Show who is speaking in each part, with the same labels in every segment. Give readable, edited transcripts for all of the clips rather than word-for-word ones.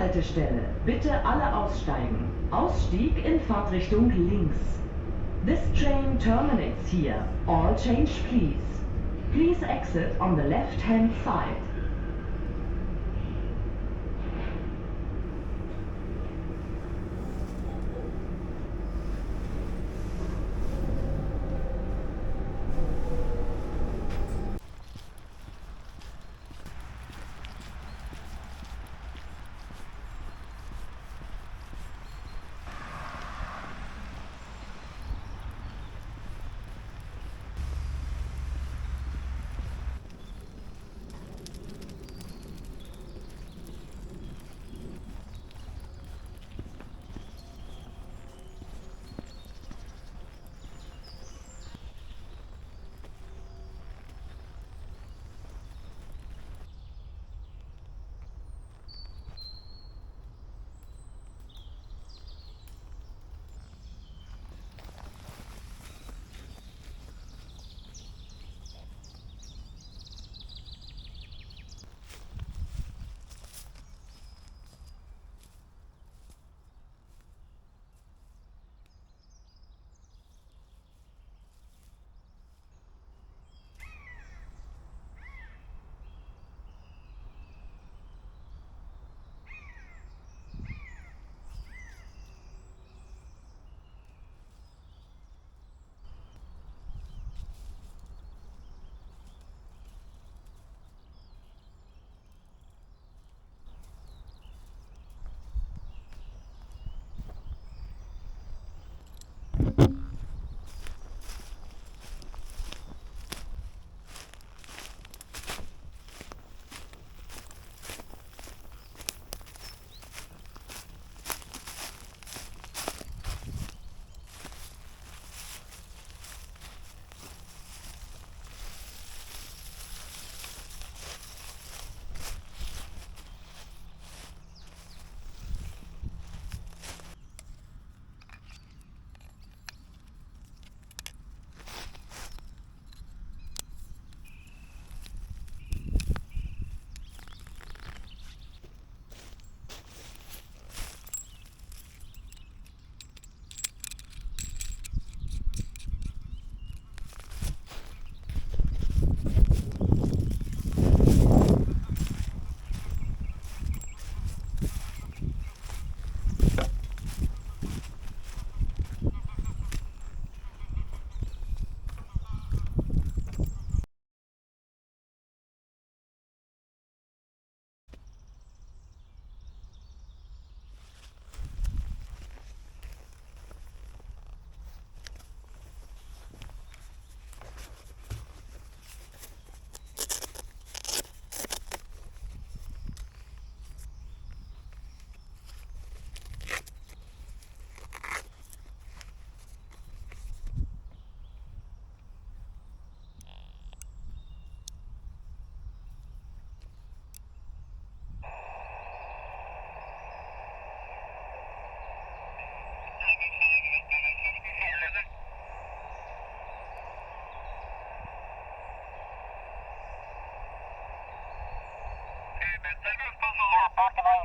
Speaker 1: Bushaltestelle. Bitte alle aussteigen. Ausstieg in Fahrtrichtung links. This train terminates here. All change please. Please exit on the left-hand side.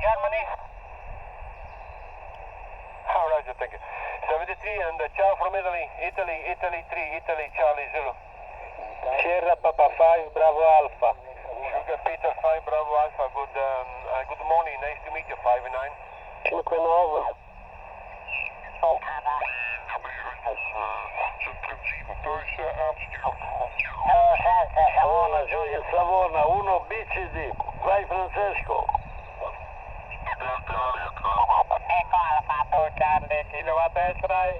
Speaker 2: Germany. Hamradio, thank you. 73 and ciao from Italy, Italy 3, Italy Charlie Zulu. Sierra Papa 5, Bravo Alpha. Sugar Peter 5, Bravo Alpha, good morning, nice to meet you, 5 and 9. 5-9. Savona, Giulia, Savona, 1 BCD, vai Francesco. Eco Alpha, 2 Charlie, Kilowatt X-ray.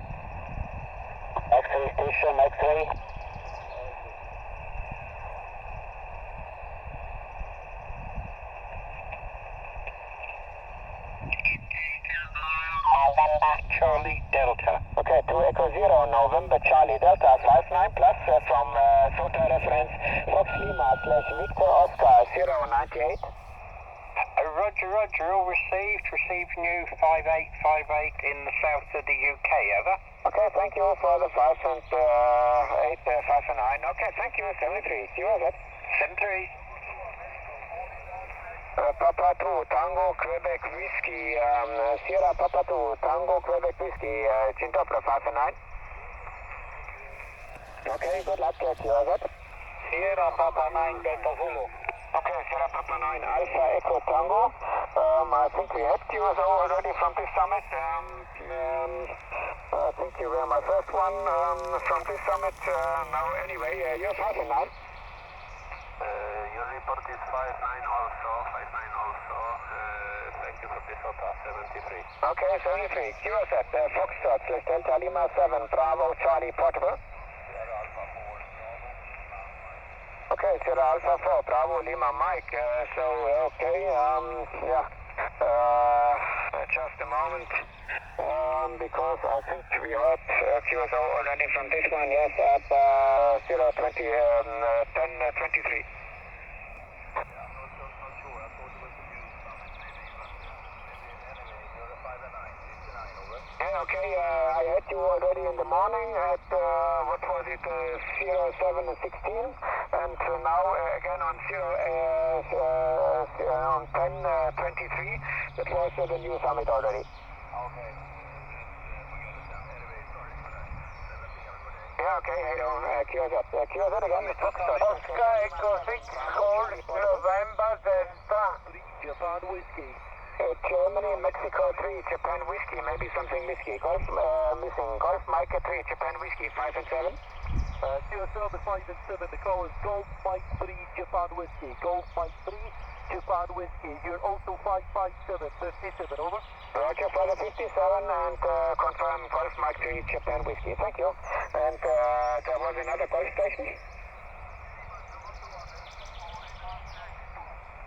Speaker 2: X-ray station, X-ray. November Charlie Delta. Okay, to Echo 0, November Charlie Delta, 59 plus from SOTA reference Fox Lima / Victor Oscar 098. Roger, all received new 5858 in the south of the UK, over. Okay, thank you for the 5 and 8, 5 and 9. Okay, thank you, 73. You have it. 73. Papa 2, Tango, Quebec, Whiskey, Sierra Papa 2, Tango, Quebec, Whiskey, Chintopla 5-9. Okay, good luck, QRZ. Sierra Papa 9, Delta Zulu. Okay, Sierra Papa 9, Alpha Echo Tango. I think we had QSO already from this summit. I think you were my first one from this summit. Now, anyway, you're 5-9. Your report is 5-9 also, 5-9 also. Thank you for this POTA, 73. Okay, 73. QSZ, Foxtrot, Delta Lima 7, Bravo, Charlie, Portable. Okay, Sierra Alpha 4, Bravo, Lima, Mike. Just a moment. Because I think we heard QSO already from this one, yes, at 10:23. Yeah, okay, I had you already in the morning at, 07:16, and now again on 10:23, that was the new summit already. Okay. Yeah, okay, QZ again, it's Oscar Echo 6, hold November Delta, Japan Whiskey. Germany, Mexico 3, Japan Whiskey, maybe something whiskey. Golf missing. Golf Mike 3, Japan Whiskey, 5 and 7. QSL, the 5 and 7, the call is Golf Mike 3, Japan Whiskey. Golf Mike 3, Japan Whiskey. You're also 557, 57, over. Roger, Father 57, and confirm Golf Mike 3, Japan Whiskey. Thank you. And there was another Golf station.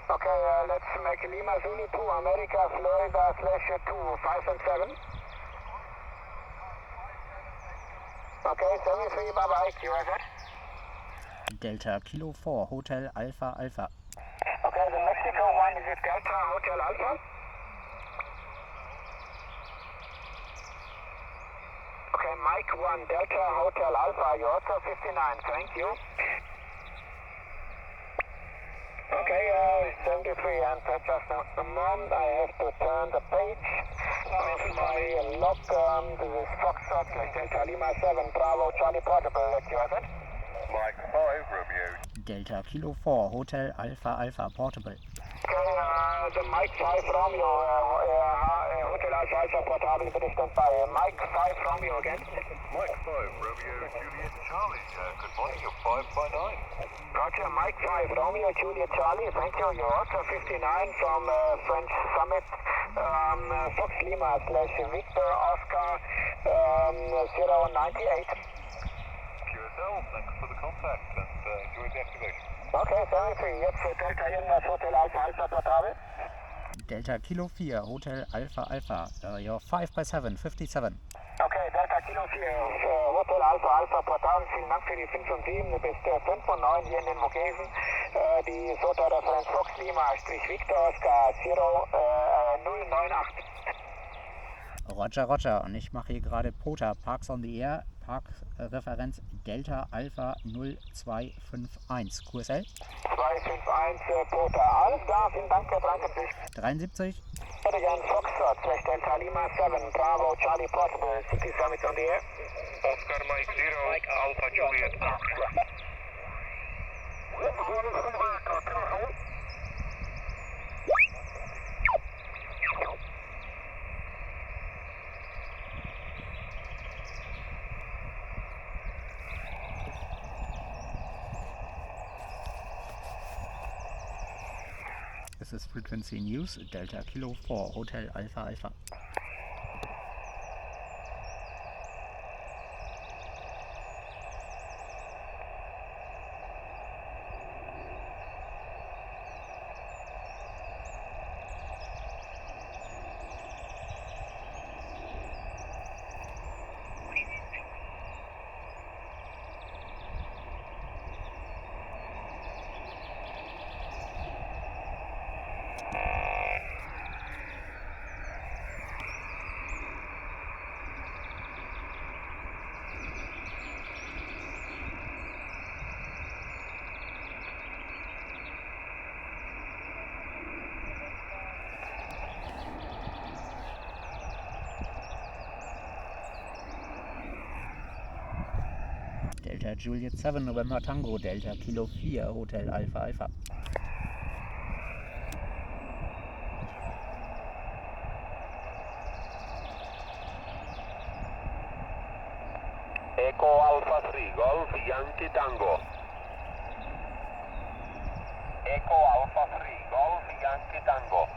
Speaker 2: Okay, let's make Lima Zulu 2, America, Florida, /2, 5 and 7. Okay, 73, bye-bye, QRZ.
Speaker 3: Delta Kilo 4, Hotel Alpha Alpha.
Speaker 2: Okay, the Mexico one, is it Delta Hotel Alpha? Okay, Mike 1, Delta Hotel Alpha, you're also 59, thank you. Okay, 73, and just a moment, I have to turn the page of my log. This is Foxtrot, Delta Lima 7, Bravo, Charlie Portable, let's you have it. Mike 5, Romeo.
Speaker 3: Delta Kilo 4, Hotel Alpha Alpha Portable.
Speaker 2: Okay, the Mike 5 Romeo, Hotel Alpha Alpha Portable, bitte stand by. Mike 5 Romeo again.
Speaker 4: Mike 5, Romeo, Juliet, Charlie. Good morning, you're 5-9.
Speaker 2: Roger, Mike 5, Romeo, Juliet, Charlie, thank you. You're also 59 from French Summit, Fox Lima /Victor Oscar 098.
Speaker 4: QSL, thanks for the contact and enjoy the activation.
Speaker 2: Okay, 73, jetzt Delta irgendwas Hotel Alpha Alpha Portable.
Speaker 3: Delta Kilo 4, Hotel Alpha Alpha. You're 5/7, 57.
Speaker 2: Okay, Delta Kilo 4, Hotel Alpha Alpha Portable, vielen Dank für die 5 und 7, du bist 5 und 9 hier in den Vogesen. Die SOTA-Referenz Fox Lima-Victor Oscar 098.
Speaker 3: Roger. Und ich mache hier gerade POTA, ParksOnTheAir, Park-Referenz Delta Alpha 0251. QSL?
Speaker 2: 251 POTA. Alles klar, vielen Dank, Herr Frankenfisch.
Speaker 3: 73.
Speaker 2: Bitte gern Foxtrot, Delta Lima 7, Bravo, Charlie Portable, City Summit on the air.
Speaker 4: Oscar Mike 0, Mike Alpha Juliet.
Speaker 3: This is Frequency News, Delta Kilo 4, Hotel Alpha Alpha. Delta Juliet 7 November Tango Delta Kilo 4 Hotel Alpha Alpha.
Speaker 2: Echo Alpha 3 Golf Yankee Tango. Echo Alpha 3 Golf Yankee Tango.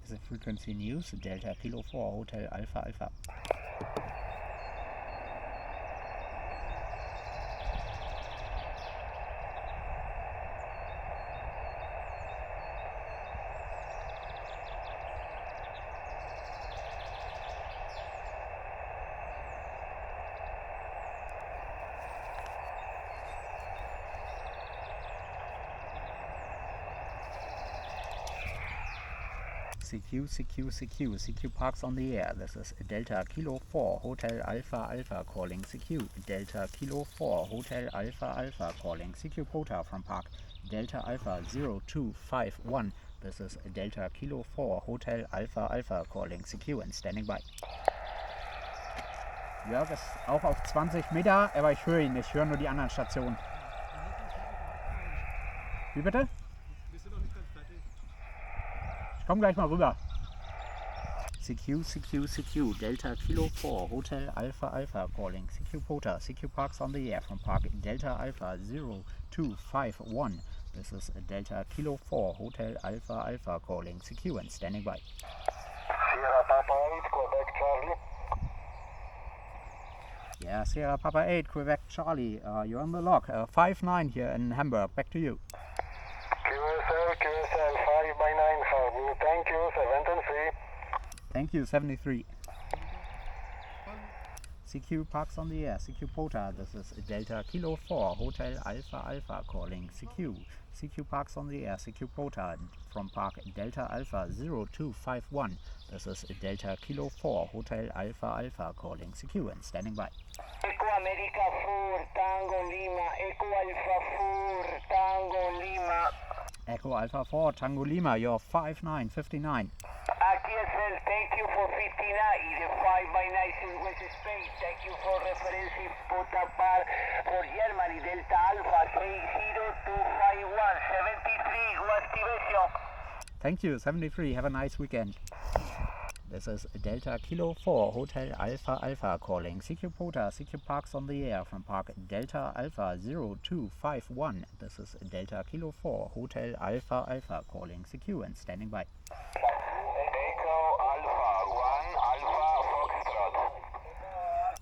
Speaker 3: The frequency news Delta Kilo 4 Hotel Alpha Alpha. CQ Parks on the Air. This is Delta Kilo 4 Hotel Alpha Alpha calling CQ. Delta Kilo 4 Hotel Alpha Alpha calling CQ POTA from Park Delta Alpha 0251. This is Delta Kilo 4 Hotel Alpha Alpha calling CQ and standing by. Jörg ist auch auf 20 Meter, aber ich höre ihn nicht, ich höre nur die anderen Stationen. Wie bitte? Komm gleich mal rüber. CQ, Delta Kilo 4, Hotel Alpha Alpha calling. CQ POTA, CQ Parks on the Air from Park Delta Alpha 0251. This is Delta Kilo 4, Hotel Alpha Alpha calling. CQ and standing by.
Speaker 2: Sierra Papa 8, Quebec Charlie.
Speaker 3: Yeah, Sierra Papa 8, Quebec Charlie. You're on the log. 5-9 here in Hamburg. Back to you.
Speaker 2: QSL 5/9 Harvey. Thank you, 73.
Speaker 3: Thank you, 73. CQ Parks on the Air, CQ POTA, this is Delta Kilo 4, Hotel Alpha Alpha calling CQ. CQ Parks on the Air, CQ POTA from Park Delta Alpha 0251. This is Delta Kilo 4, Hotel Alpha Alpha calling CQ and standing by.
Speaker 2: Echo America 4, Tango Lima, Echo Alpha 4, Tango Lima.
Speaker 3: Echo Alpha 4, Tango Lima, you're 5959.
Speaker 2: QSL, thank you for 59, the 5/9 Southwest Spain. Thank you for reference POTA Par for Germany, Delta Alpha 30251, 73, good activation.
Speaker 3: Thank you, 73, have a nice weekend. This is Delta Kilo 4, Hotel Alpha Alpha calling CQ POTA, CQ Parks on the Air from Park Delta Alpha 0251. This is Delta Kilo 4, Hotel Alpha Alpha calling CQ and standing by.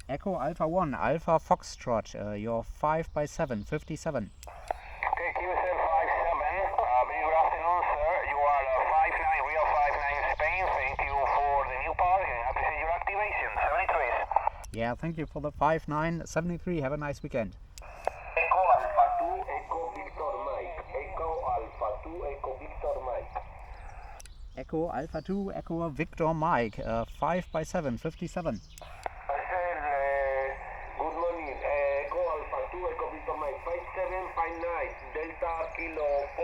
Speaker 3: Echo Alpha 1, Alpha Foxtrot, you're 5/7, 57.
Speaker 2: Okay, QSL 57. Very good afternoon, sir. You are 59, real 59 Spain. Thank you for the new park and appreciate your activation. 73.
Speaker 3: Yeah, thank you for the 59, 73. Have a nice weekend.
Speaker 2: Echo Alpha 2, Echo Victor Mike. Echo Alpha 2, Echo Victor Mike.
Speaker 3: Echo Alpha 2, Echo Victor Mike, 5/7, 57.
Speaker 2: Good morning. Echo Alpha 2, Echo Victor Mike. 5759, Delta Kilo 4,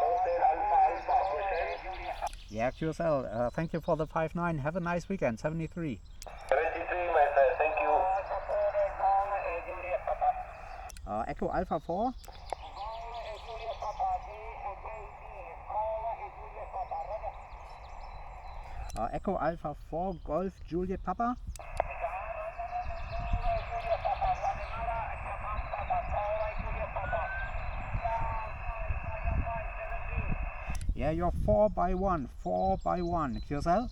Speaker 2: Hotel Alpha Alpha. Present.
Speaker 3: Yeah, QSL, thank you for the 59. Have a nice weekend, 73.
Speaker 2: 73, my friend. Thank you.
Speaker 3: Echo Alpha 4. Echo Alpha 4, Golf Juliet Papa. Yeah, you're 4/1, 4/1. QSL?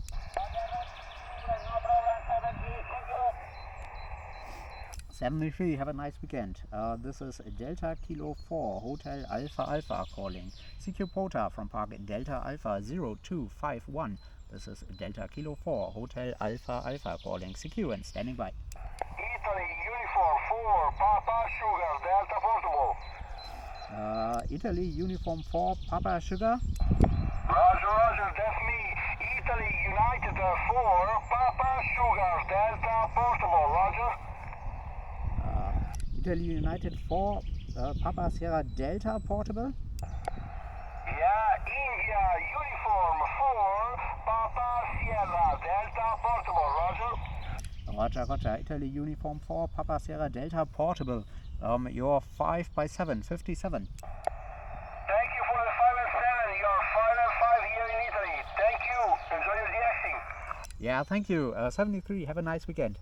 Speaker 3: 73, have a nice weekend. This is Delta Kilo 4, Hotel Alpha Alpha calling. CQ POTA from Park Delta Alpha 0251. This is Delta Kilo 4, Hotel Alpha Alpha calling CQ and standing by.
Speaker 2: Italy, Uniform 4, Papa Sugar, Delta Portable.
Speaker 3: Italy, Uniform 4, Papa Sugar.
Speaker 2: Roger, that's me. Italy, United 4, Papa Sugar, Delta Portable, Roger.
Speaker 3: Italy United 4, Papa Sierra Delta Portable.
Speaker 2: Yeah, India, Uniform 4, Papa Sierra Sierra, Delta Portable, Roger.
Speaker 3: Roger, Roger. Italy Uniform 4, Papa Sierra Delta Portable. You're 5 by 7, 57.
Speaker 2: Thank you for the 5 and 7. You're 5 and 5 here in Italy. Thank you. Enjoy your de-icing.
Speaker 3: Yeah, thank you. 73, have a nice weekend.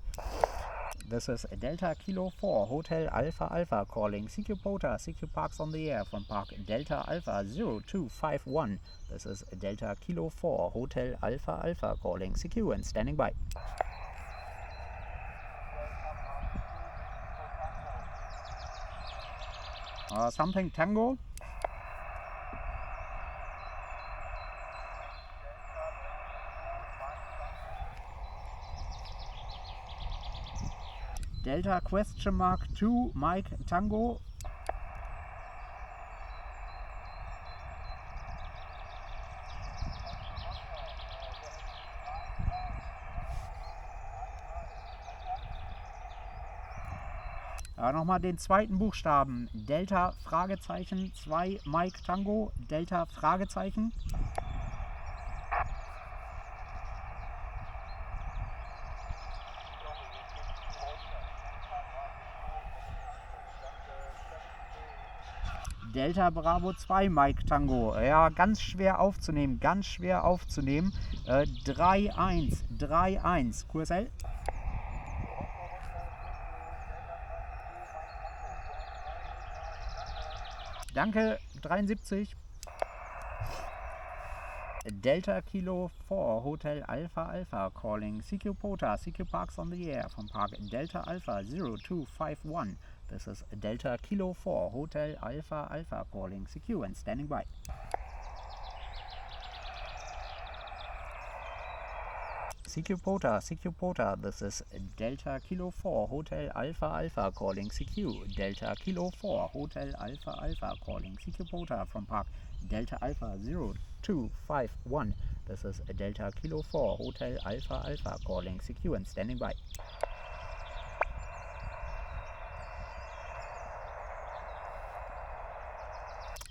Speaker 3: This is Delta Kilo 4, Hotel Alpha Alpha calling CQ POTA, CQ Parks on the Air from Park Delta Alpha 0251. This is Delta Kilo 4, Hotel Alpha Alpha calling CQ and standing by. Something Tango? Delta question mark 2 Mike Tango. Nochmal den zweiten Buchstaben. Delta Fragezeichen 2 Mike Tango. Delta Fragezeichen. Delta Bravo 2 Mike Tango. Ja, ganz schwer aufzunehmen, ganz schwer aufzunehmen. 3-1, 3-1. QSL. Danke, 73. Delta Kilo 4 Hotel Alpha Alpha calling CQ POTA, CQ Parks on the Air from Park Delta Alpha 0251. This is Delta Kilo 4 Hotel Alpha Alpha calling CQ and standing by. CQ POTA, this is Delta Kilo 4 Hotel Alpha Alpha calling CQ. Delta Kilo 4 Hotel Alpha Alpha calling CQ POTA from Park Delta Alpha 0251. This is Delta Kilo 4 Hotel Alpha Alpha calling CQ and standing by.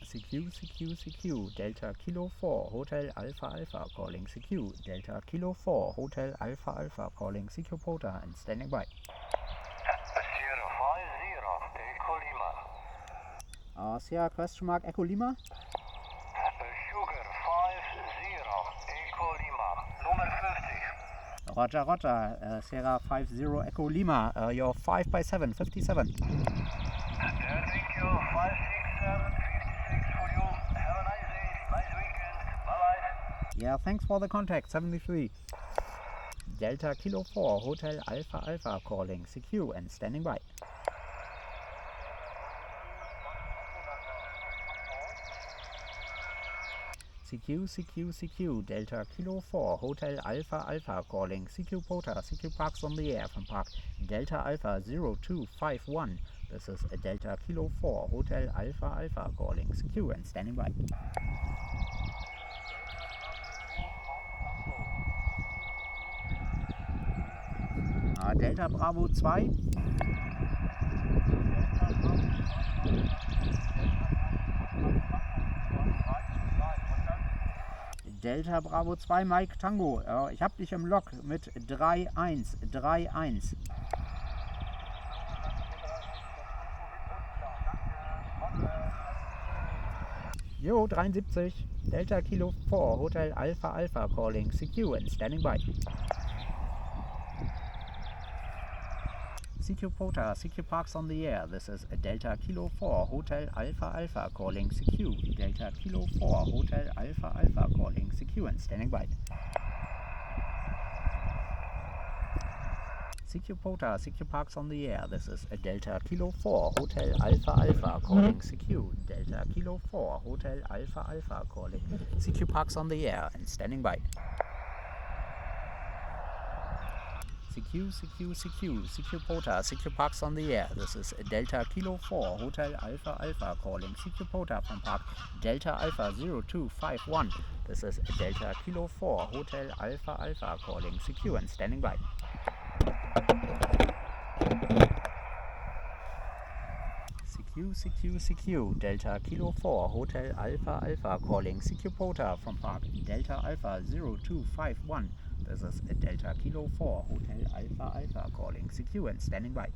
Speaker 3: CQ, Delta Kilo 4 Hotel Alpha Alpha calling CQ. Delta Kilo 4 Hotel Alpha Alpha calling CQ POTA and standing by.
Speaker 2: Sierra 50, Echo Lima.
Speaker 3: Sierra question mark Echo Lima.
Speaker 2: Sugar 50, Echo Lima. Nummer 50.
Speaker 3: Roger, Roger. Sierra 50 Echo Lima. You're 5 by 7, 57.
Speaker 2: Thank you. 567.
Speaker 3: Yeah, thanks for the contact, 73. Delta Kilo 4 Hotel Alpha Alpha calling CQ and standing by. CQ, Delta Kilo 4 Hotel Alpha Alpha calling CQ POTA, CQ Parks on the Air from Park Delta Alpha 0251. This is Delta Kilo 4 Hotel Alpha Alpha calling CQ and standing by. Delta Bravo 2. Delta Bravo 2 Mike Tango. Ich hab dich im Log mit 3-1, 3-1. Jo, 73. Delta Kilo 4 Hotel Alpha Alpha calling CQ and standing by. CQ POTA, CQ Parks on the Air. This is Delta Kilo 4 Hotel Alpha Alpha calling CQ. Delta Kilo 4 Hotel Alpha Alpha calling CQ and standing by. CQ POTA, CQ Parks on the Air. This is Delta Kilo 4 Hotel Alpha Alpha calling CQ. Delta Kilo 4 Hotel Alpha Alpha calling CQ Parks on the Air and standing by. CQ POTA, CQ Parks on the Air. This is Delta Kilo 4 Hotel Alpha Alpha calling CQ POTA from Park Delta Alpha 0251. This is Delta Kilo 4 Hotel Alpha Alpha calling CQ and standing by. CQ, Delta Kilo 4 Hotel Alpha Alpha calling CQ POTA from Park Delta Alpha 0251. This is Delta Kilo 4, Hotel Alpha Alpha calling CQ and standing by.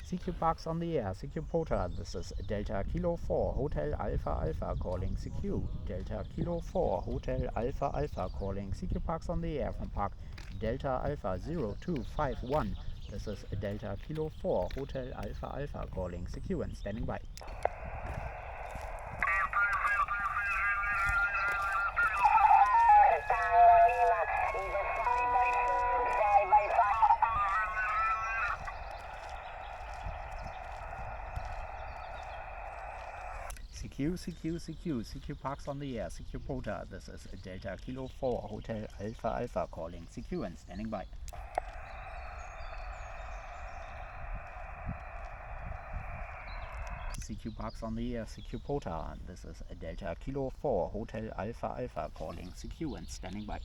Speaker 3: CQ Parks on the air, CQ POTA, this is Delta Kilo 4, Hotel Alpha Alpha calling CQ, Delta Kilo 4, Hotel Alpha Alpha calling CQ Parks on the air from Park Delta Alpha 0251, this is Delta Kilo 4, Hotel Alpha Alpha calling CQ and standing by. CQ Parks on the air, CQ POTA, this is Delta Kilo 4, Hotel Alpha Alpha calling CQ and standing by. CQ Parks on the air, CQ POTA, this is Delta Kilo 4, Hotel Alpha Alpha calling CQ and standing by.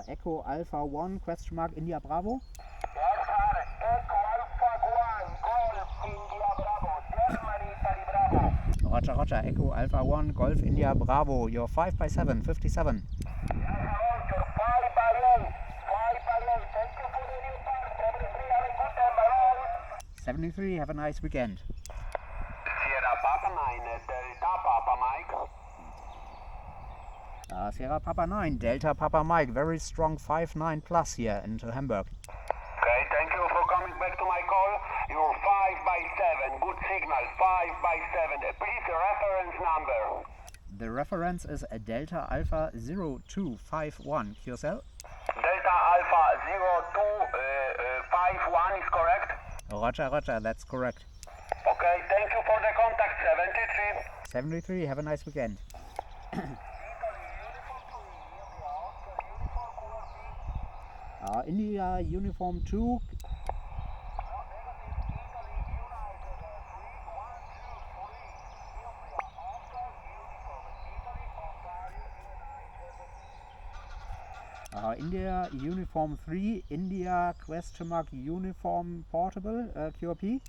Speaker 3: Echo Alpha 1, question mark, India Bravo. Roger, Roger, Echo Alpha 1, Golf India Bravo, you're 5 by 7, 57. 73, have a nice weekend.
Speaker 2: Sierra Papa 9, Delta Papa Mike.
Speaker 3: Sierra Papa 9, Delta Papa Mike, very strong 5-9 plus here into Hamburg.
Speaker 2: Okay, thank you for coming back to my call. You're 5 by 7, good signal, 5 by 7. Please, reference number.
Speaker 3: The reference is a Delta Alpha 0251, QSL.
Speaker 2: Delta Alpha 0251 is correct?
Speaker 3: Roger, Roger, that's correct.
Speaker 2: Okay, thank you for the contact, 73.
Speaker 3: 73, have a nice weekend. India Uniform 2. India Uniform 3, India question mark Uniform Portable, QRP.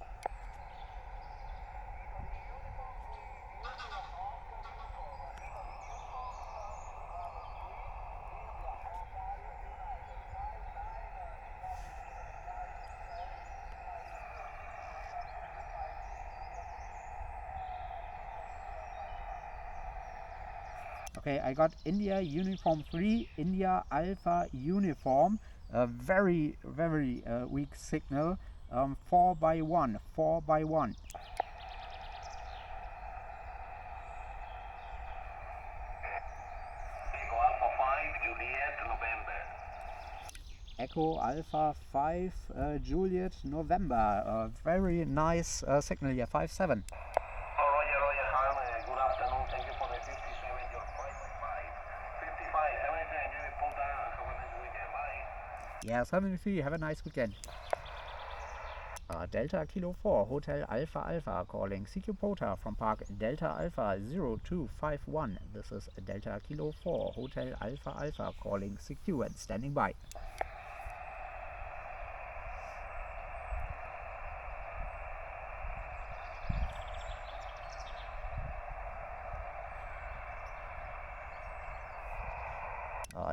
Speaker 3: Okay, I got India Uniform 3, India Alpha Uniform, a very, very weak signal, 4 by 1, 4 by 1.
Speaker 2: Echo Alpha 5, Juliet, November.
Speaker 3: Echo Alpha 5, Juliet, November, very nice signal here, 5-7. Yeah, 73, have a nice weekend. Delta Kilo 4, Hotel Alpha Alpha calling CQ POTA from Park Delta Alpha 0251. This is Delta Kilo 4, Hotel Alpha Alpha calling CQ and standing by.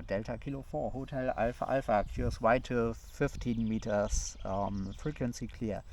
Speaker 3: Delta Kilo 4, Hotel Alpha Alpha, cures wide to 15 meters, frequency clear.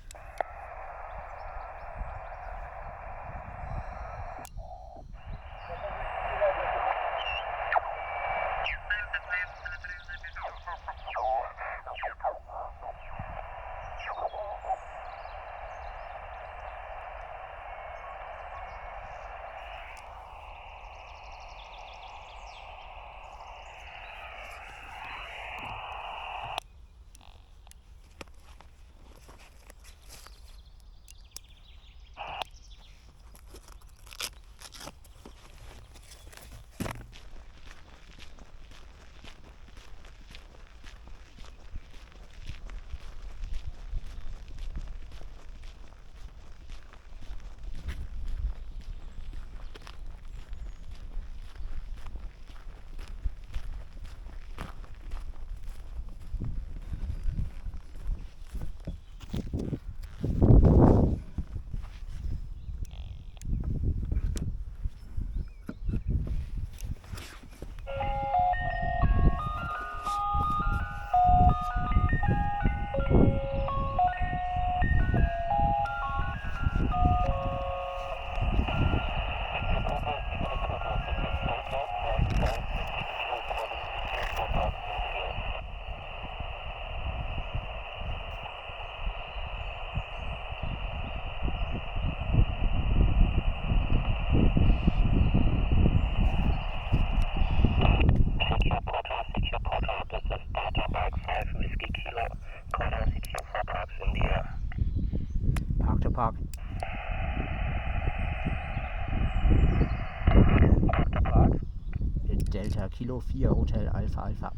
Speaker 3: Kilo 4 Hotel Alpha Alpha.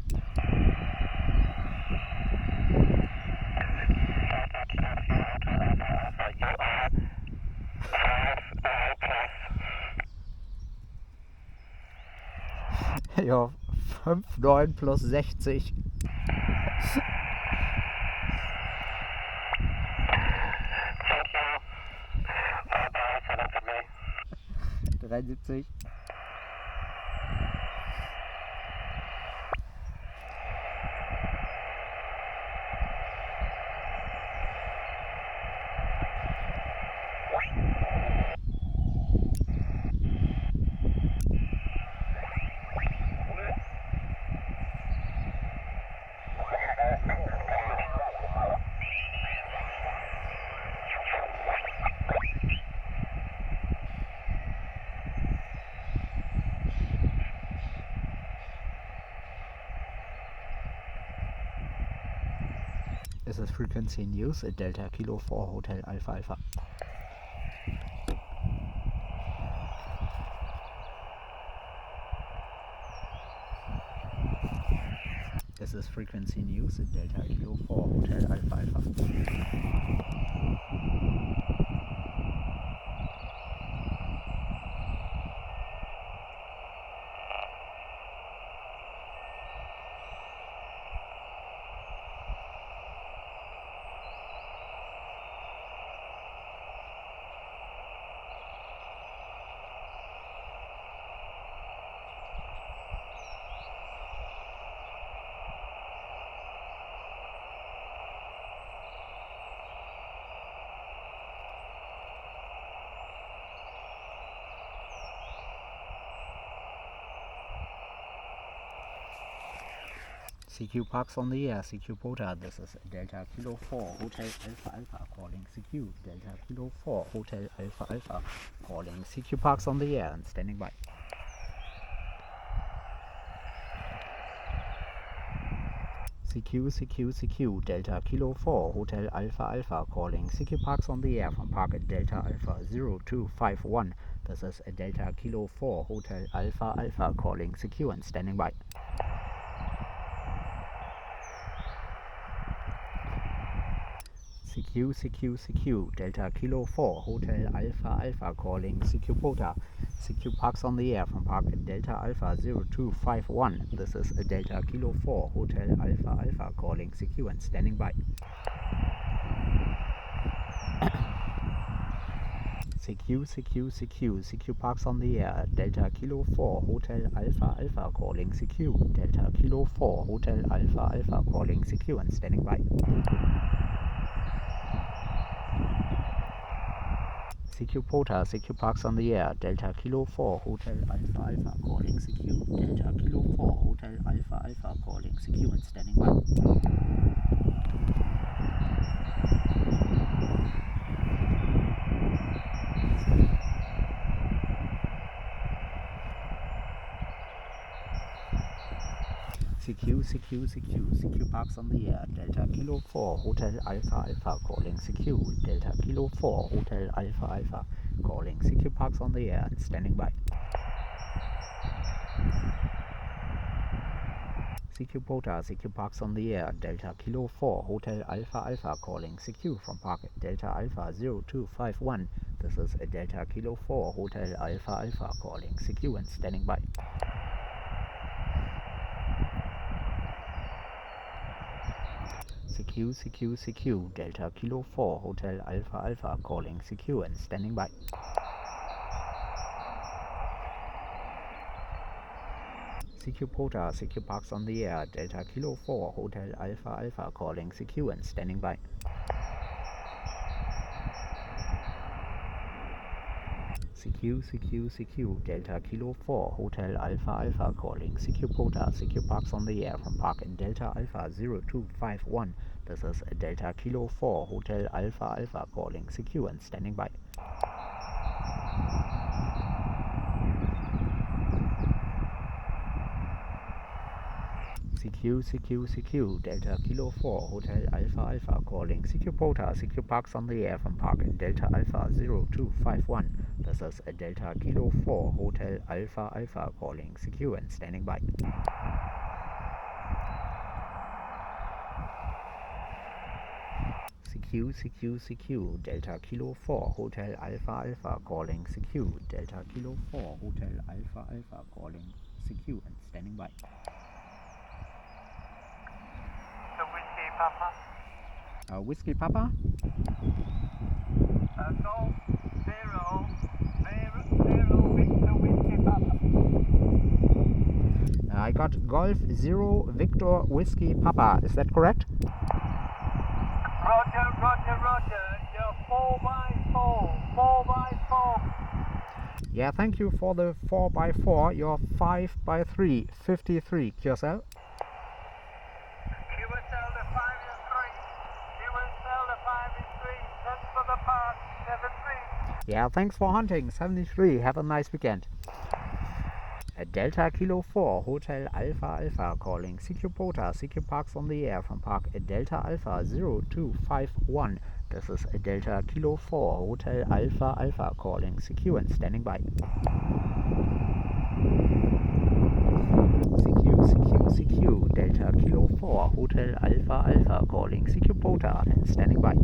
Speaker 3: Ja, 5,9 plus 60. 73. This is frequency news at Delta Kilo 4 Hotel Alpha Alpha. This is frequency news at Delta Kilo 4 Hotel Alpha Alpha. CQ Parks on the Air, CQ POTA, this is Delta Kilo 4 Hotel Alpha Alpha calling CQ, Delta Kilo 4 Hotel Alpha Alpha calling CQ Parks on the Air and standing by. CQ, Delta Kilo 4 Hotel Alpha Alpha calling CQ Parks on the Air from Park Delta Alpha 0251, this is Delta Kilo 4 Hotel Alpha Alpha calling CQ and standing by. CQ, Delta Kilo 4 Hotel Alpha Alpha calling CQ POTA, CQ Parks on the Air from Park Delta Alpha 0251, this is Delta Kilo 4 Hotel Alpha Alpha calling CQ and standing by. CQ Parks on the Air, Delta Kilo 4 Hotel Alpha Alpha calling CQ, Delta Kilo 4 Hotel Alpha Alpha calling CQ and standing by. CQ POTA, CQ Parks on the Air, Delta Kilo 4 Hotel Alpha Alpha calling CQ, Delta Kilo 4 Hotel Alpha Alpha calling CQ and standing by. CQ Parks on the Air, Delta Kilo 4 Hotel Alpha Alpha calling CQ, Delta Kilo 4 Hotel Alpha Alpha calling CQ Parks on the Air and standing by. CQ POTA, CQ Parks on the Air, Delta Kilo 4 Hotel Alpha Alpha calling CQ from Park Delta Alpha 0251, this is Delta Kilo 4 Hotel Alpha Alpha calling CQ and standing by. CQ, Delta Kilo 4 Hotel Alpha Alpha calling CQ and standing by. CQ POTA, CQ Parks on the Air, Delta Kilo 4 Hotel Alpha Alpha calling CQ and standing by. CQ, Delta Kilo 4 Hotel Alpha Alpha calling CQ POTA, CQ Parks on the Air from Park Delta Alpha 0251, this is Delta Kilo 4 Hotel Alpha Alpha calling CQ and standing by. CQ, Delta Kilo 4 Hotel Alpha Alpha calling CQ POTA, CQ Parks on the Air from Park Delta Alpha 0251, this This is Delta Kilo 4 Hotel Alpha Alpha calling secure and standing by. CQ, Delta Kilo 4 Hotel Alpha Alpha calling secure, Delta Kilo 4 Hotel Alpha Alpha calling secure and standing by.
Speaker 2: The Whiskey Papa.
Speaker 3: Whiskey Papa?
Speaker 2: Golf 0 Victor Whiskey Papa.
Speaker 3: I got Golf 0 Victor Whiskey Papa, is that correct?
Speaker 2: Roger. You're 4x4.
Speaker 3: Yeah, thank you for the 4x4. You're 5x3, 53. QSL?
Speaker 2: QSL the 5 is 3. QSL the 5 is 3. That's for the park, 7-3.
Speaker 3: Yeah, thanks for hunting, 73. Have a nice weekend. Delta Kilo 4 Hotel Alpha Alpha calling CQ POTA, CQ Parks on the Air from Park Delta Alpha 0251. This is Delta Kilo 4 Hotel Alpha Alpha calling CQ and standing by. CQ Delta Kilo 4 Hotel Alpha Alpha calling CQ POTA and standing by.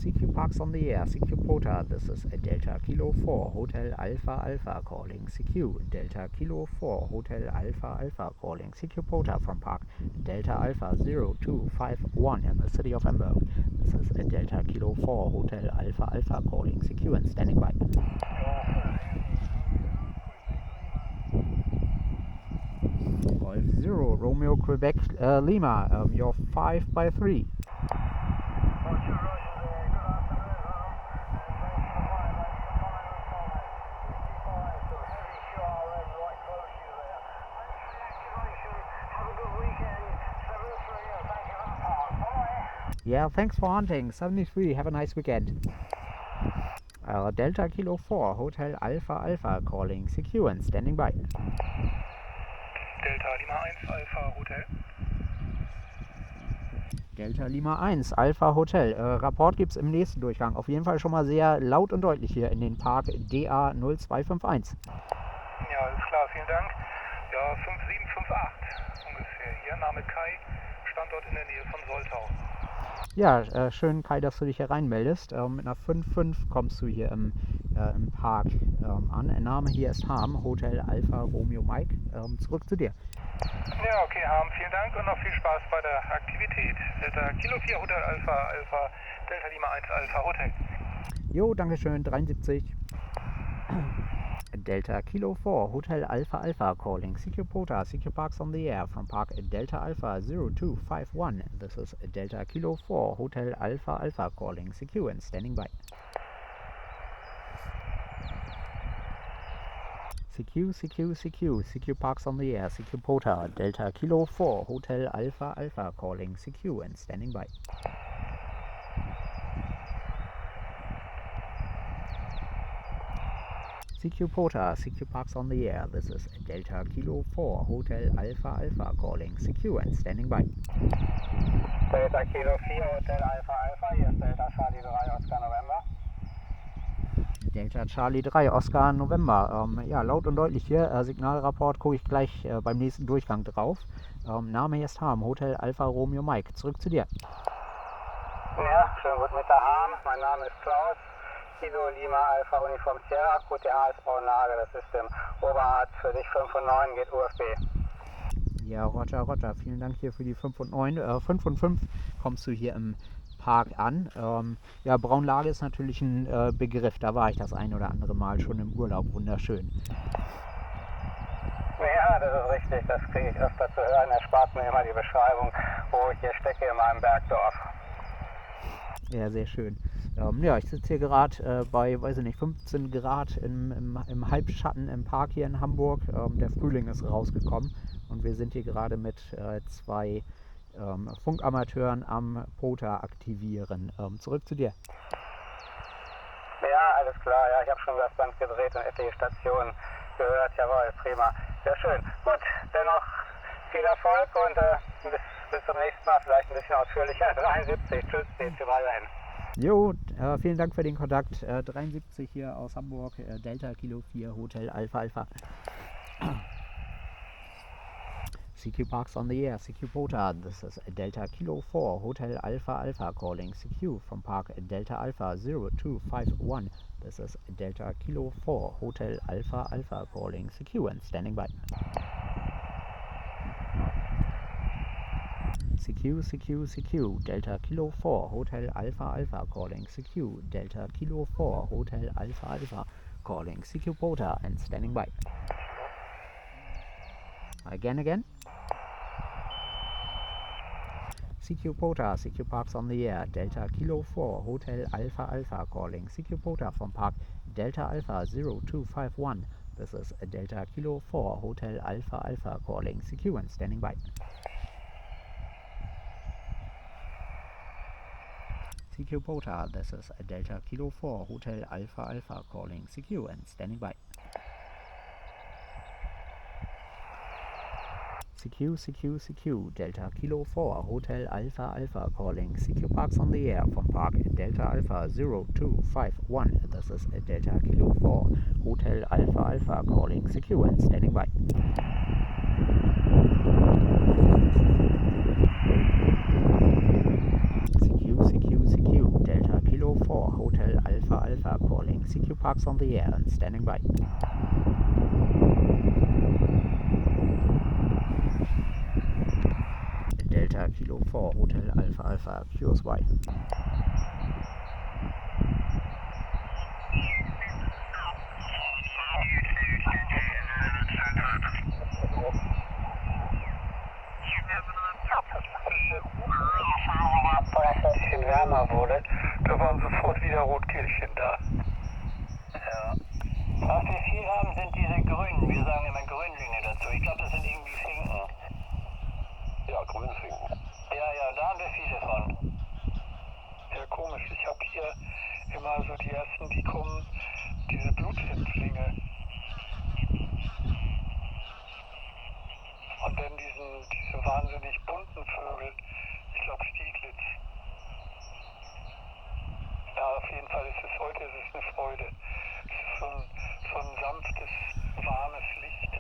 Speaker 3: CQ Parks on the Air, CQ POTA, this is Delta Kilo 4 Hotel Alpha Alpha calling CQ, Delta Kilo 4 Hotel Alpha Alpha calling CQ POTA from Park Delta Alpha 0251 in the city of Hamburg. This is Delta Kilo 4 Hotel Alpha Alpha calling CQ and standing by. Golf 0 Romeo Quebec Lima, you're 5x3. Yeah, thanks for hunting. 73. Have a nice weekend. Delta Kilo 4 Hotel Alpha Alpha calling secure and standing by.
Speaker 2: Delta Lima 1 Alpha Hotel.
Speaker 3: Delta Lima 1 Alpha Hotel. Rapport gibt's im nächsten Durchgang. Auf jeden Fall schon mal sehr laut und deutlich hier in den Park DA-0251.
Speaker 2: Ja, alles klar, vielen Dank. Ja, 5758 ungefähr. Hier, Name K.I.D, Standort in der Nähe von Soltau.
Speaker 3: Ja, schön Kai, dass du dich hier reinmeldest. Mit einer 5.5 kommst du hier im Park an. Der Name hier ist Ham, Hotel Alpha Romeo Mike. Zurück zu dir.
Speaker 2: Ja, okay, Ham, vielen Dank und noch viel Spaß bei der Aktivität. Delta Kilo 4 Hotel Alpha Alpha Delta Lima 1 Alpha Hotel.
Speaker 3: Jo, dankeschön, 73. Delta Kilo 4 Hotel Alpha Alpha calling CQ POTA, CQ Parks on the Air from Park Delta Alpha 0251. This is Delta Kilo 4 Hotel Alpha Alpha calling CQ and standing by. CQ Parks on the Air, CQ POTA, Delta Kilo 4 Hotel Alpha Alpha calling CQ and standing by. CQ POTA, CQ Parks on the Air. This is Delta Kilo 4 Hotel Alpha Alpha calling secure and standing by.
Speaker 2: Delta Kilo 4 Hotel Alpha Alpha, hier ist Delta Charlie 3 Oscar November.
Speaker 3: Delta Charlie 3 Oscar November. Ja, laut und deutlich hier. Signalrapport gucke ich gleich beim nächsten Durchgang drauf. Name hier ist Ham, Hotel Alpha Romeo Mike. Zurück zu dir.
Speaker 2: Ja, schönen guten Mittag, Ham. Mein Name ist Klaus. Kilo Lima Alpha Uniform Sierra, QTA ist Bauanlage, das System Oberart für dich 5 und 9 geht UFB.
Speaker 3: Ja, Roger, vielen Dank hier für die 5 und 9. 5 und 5 kommst du hier im Park an. Ja, Braunlage ist natürlich ein Begriff, da war ich das ein oder andere Mal schon im Urlaub, wunderschön.
Speaker 2: Ja, das ist richtig, das kriege ich öfter zu hören, erspart mir immer die Beschreibung, wo ich hier stecke in meinem Bergdorf.
Speaker 3: Ja, sehr schön. Ja, ich sitze hier gerade bei, 15 Grad im Halbschatten im Park hier in Hamburg. Der Frühling ist rausgekommen und wir sind hier gerade mit zwei Funkamateuren am POTA aktivieren. Zurück zu dir.
Speaker 2: Ja, alles klar. Ja, ich habe schon das Band gedreht und etliche Stationen gehört. Jawohl, prima. Sehr schön. Gut, dennoch viel Erfolg und bis zum nächsten Mal, vielleicht ein bisschen ausführlicher. 73. Tschüss, DC3N.
Speaker 3: Jo, vielen Dank für den Kontakt. 73 hier aus Hamburg, Delta Kilo 4 Hotel Alpha Alpha. CQ Parks on the Air, CQ POTA, this is Delta Kilo 4 Hotel Alpha Alpha calling CQ from Park Delta Alpha 0251. This is Delta Kilo 4 Hotel Alpha Alpha calling CQ and standing by. CQ, Delta Kilo 4 Hotel Alpha Alpha calling CQ, Delta Kilo 4 Hotel Alpha Alpha calling CQ POTA and standing by. Again. CQ POTA, CQ Parks on the Air, Delta Kilo 4 Hotel Alpha Alpha calling CQ POTA from Park Delta Alpha 0251. This is Delta Kilo 4 Hotel Alpha Alpha calling CQ and standing by. CQ POTA, this is Delta Kilo 4 Hotel Alpha Alpha calling CQ and standing by. CQ, Delta Kilo 4 Hotel Alpha Alpha calling CQ Parks on the Air from Park Delta Alpha 0251. This is Delta Kilo 4 Hotel Alpha Alpha calling CQ and standing by. CQ, Delta Kilo 4 Hotel Alpha Alpha calling CQ Parks on the Air and standing by. Delta Kilo 4 Hotel Alpha Alpha QSY.
Speaker 2: Bisschen wärmer wurde, da waren sofort wieder Rotkehlchen da. Ja. Was wir viel haben, sind diese grünen, wir sagen immer Grünlinge dazu. Ich glaube, das sind irgendwie Finken. Ja, Grünfinken. Ja, da haben wir viele von. Ja, komisch, ich habe hier immer so die ersten, die kommen, diese Blutfindlinge. Und dann diese wahnsinnig bunten Vögel, ich glaube Stieglitz. Ja, auf jeden Fall ist es heute eine Freude. Es ist so ein sanftes, warmes Licht.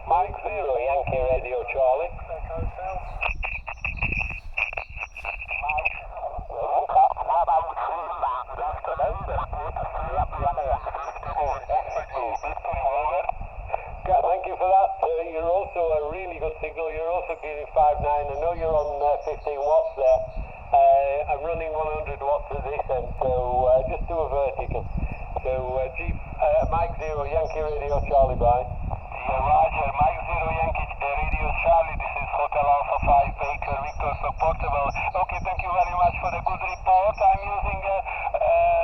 Speaker 2: Mike 0, Yankee Radio Charlie. Thank you for that. You're also a really good signal. You're also getting 5.9. I know you're on 15 watts there. I'm running 100 watts at this end, so just do a vertical. So Mike 0, Yankee Radio Charlie, bye. Yeah, Roger. Mike 0, Yankee Radio Charlie. This is Hotel Alpha 5 Böker, Victor Supportable. Okay, thank you very much for the good report. I'm using a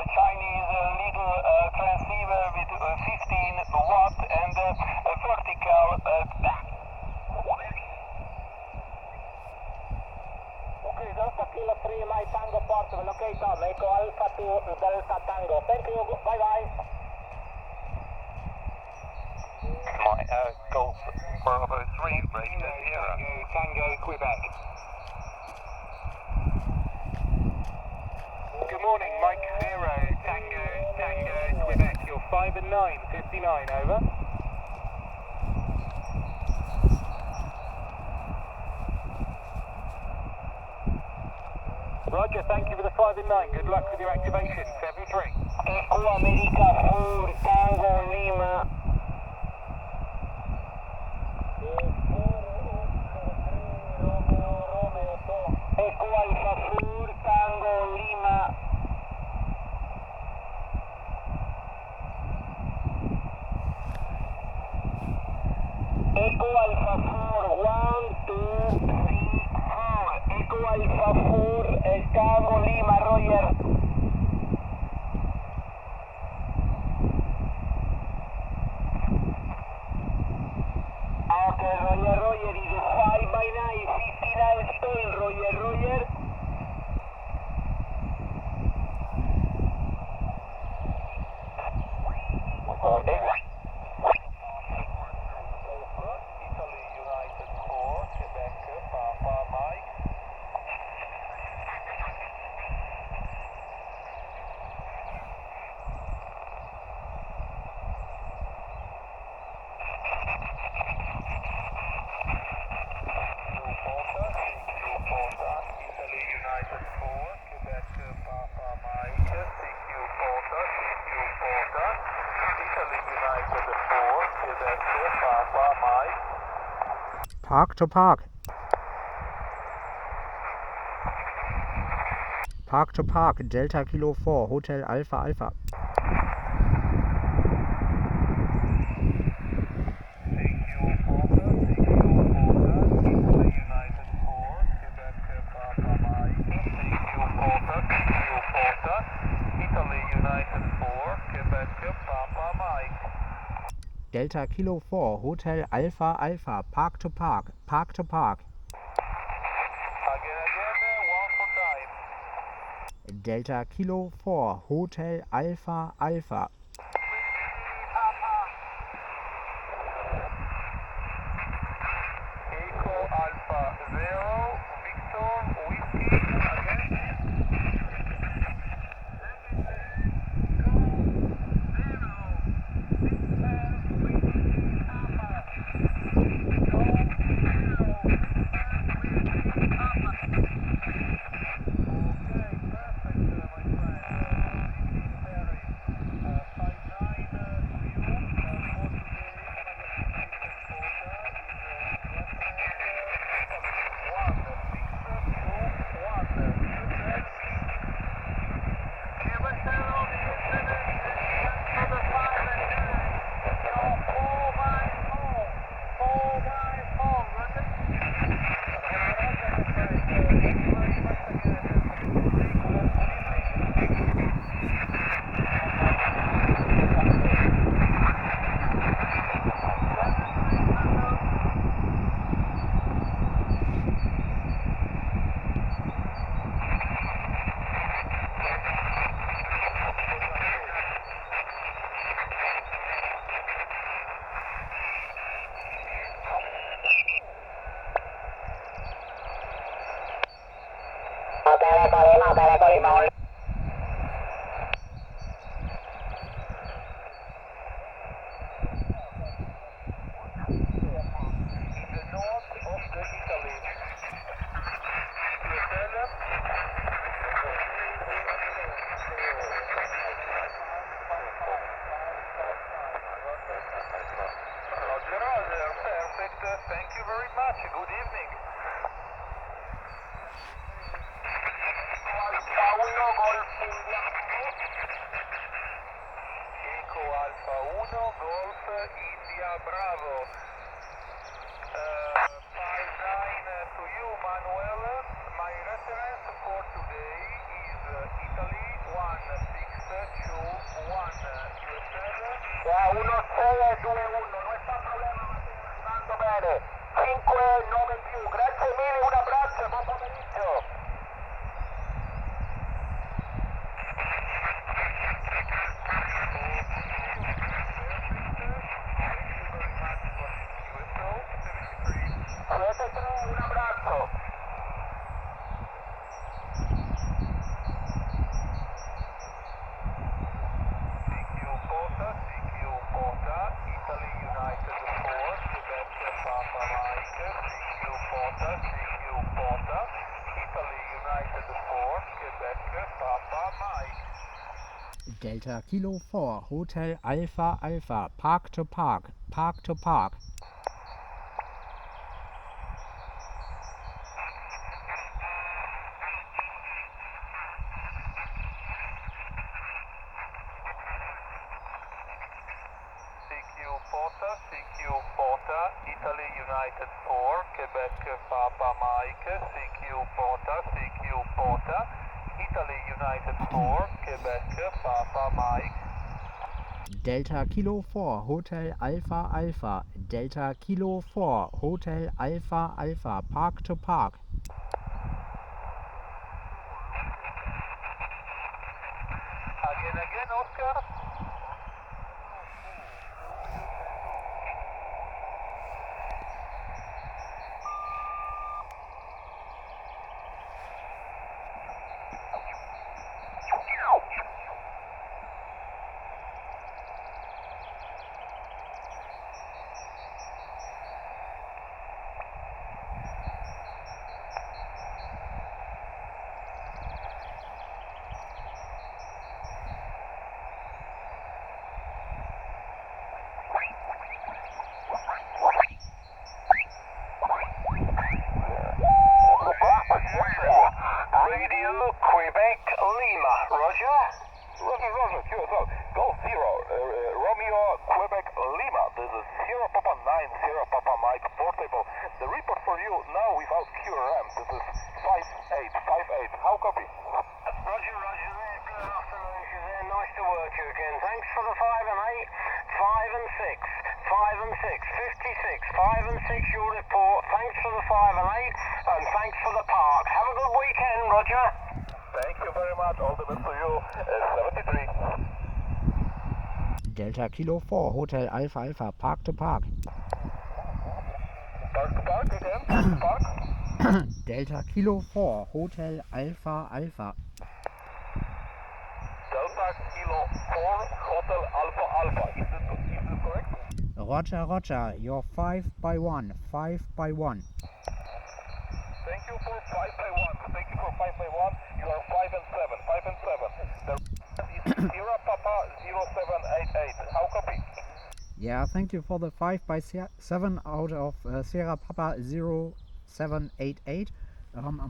Speaker 2: Chinese little transceiver with 15 watt and a vertical. Okay, Delta Kilo 3, my Tango portable. Okay, Tom, Echo Alpha 2, Delta Tango. Thank you. Bye bye. My Golf Bravo 3, Radio Sierra. Tango, Quebec. Good morning, Mike 0, Tango, Quebec. You're 5 and 9, 59, over. Roger, thank you for the 5 and 9. Good luck with your activation. 7-3. Echo America 4, Tango, Lima. Echo Alpha 4, Tango, Lima. Echo Alpha 4, 1, 2, 3, 4. Echo Alpha 4, Tango, Lima, Roger. Okay, Roger, is a 5x9, 59 stone, Roger.
Speaker 3: Park to park. Park to park, Delta Kilo 4, Hotel Alpha Alpha. Delta Kilo 4, Hotel Alpha Alpha, Park to park, Park to park.
Speaker 2: Again, one more time.
Speaker 3: Delta Kilo 4, Hotel Alpha Alpha.
Speaker 2: Echo Alpha 0, Victor, Whiskey, again. Thank you very much. Good evening. Echo Alpha 1, Golf India Bravo. 59 to you, Manuel. My reference for today is Italy 1621. USA. 1621, non è stato problema, ma sto bene. 5 9 più, grazie mille, un abbraccio, buon pomeriggio. Un abbraccio. CQ POTA, Italy United 4, Quebec Papa Mike, CQ POTA, Italy United 4, Quebec Papa Mike.
Speaker 3: Delta Kilo 4, Hotel Alpha Alpha, Park to park, Park to park.
Speaker 2: CQ POTA, Italy United 4, Quebec Papa Mike, CQ POTA, Italy United 4, Quebec Papa Mike.
Speaker 3: Delta Kilo 4, Hotel Alpha Alpha, Delta Kilo 4, Hotel Alpha Alpha, Park to park.
Speaker 2: Again, Oscar. Roger, QSL. Golf 0, Romeo, Quebec, Lima. This is Sierra Papa 9, Sierra Papa Mike, portable. The report for you now without QRM. This is 5858. How copy?
Speaker 5: Roger, good afternoon, Suzanne. Nice to work you again. Thanks for the 5 and 8, 5 and 6, 5 and 6, 56, 5 and 6 your report. Thanks for the 5 and 8, and thanks for the park. Have a good weekend, Roger.
Speaker 2: Thank you very much. All the best to you. 73.
Speaker 3: Delta Kilo 4, Hotel Alpha Alpha, Park to Park.
Speaker 2: Park to park again. Park.
Speaker 3: Delta Kilo 4, Hotel Alpha Alpha.
Speaker 2: Delta Kilo 4, Hotel Alpha Alpha. Is this correct?
Speaker 3: Roger, you're 5 by 1, 5 by 1.
Speaker 2: Thank you for 5 by 1. Thank you for 5 by 1. You are 5 and 7. 5 and 7. The rest is Sierra Papa 0788. How copy?
Speaker 3: Yeah, thank you for the 5 by 7 out of Sierra Papa 0788.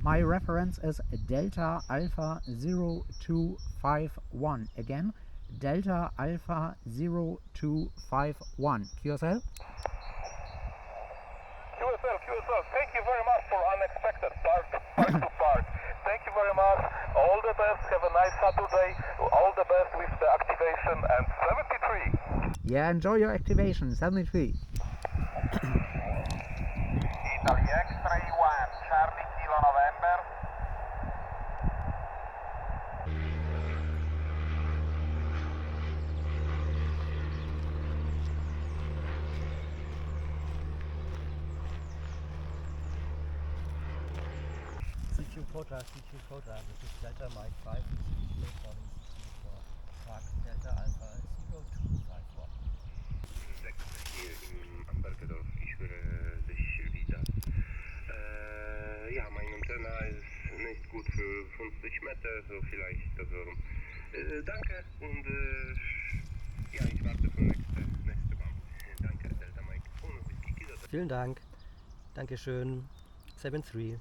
Speaker 3: My reference is Delta Alpha 0251. Again, Delta Alpha 0251. QSL?
Speaker 2: QSL, thank you very much for unexpected park to park. Thank you very much. All the best. Have a nice Saturday. All the best with the activation. And 73.
Speaker 3: Yeah, enjoy your activation. 73.
Speaker 2: Italy X-Ray 1, Charlie Kilo November.
Speaker 6: CQ POTA, this is Delta Mike 5, calling for Park Delta Alpha 0251.
Speaker 7: Hier in Hamburg, ich höre dich wieder. Ja, meine Antenne ist nicht gut für 50 Meter, so vielleicht das warum. Danke und ja, ich warte für nächste Band. Danke, Delta Mike.
Speaker 6: Vielen Dank. Dankeschön. 73.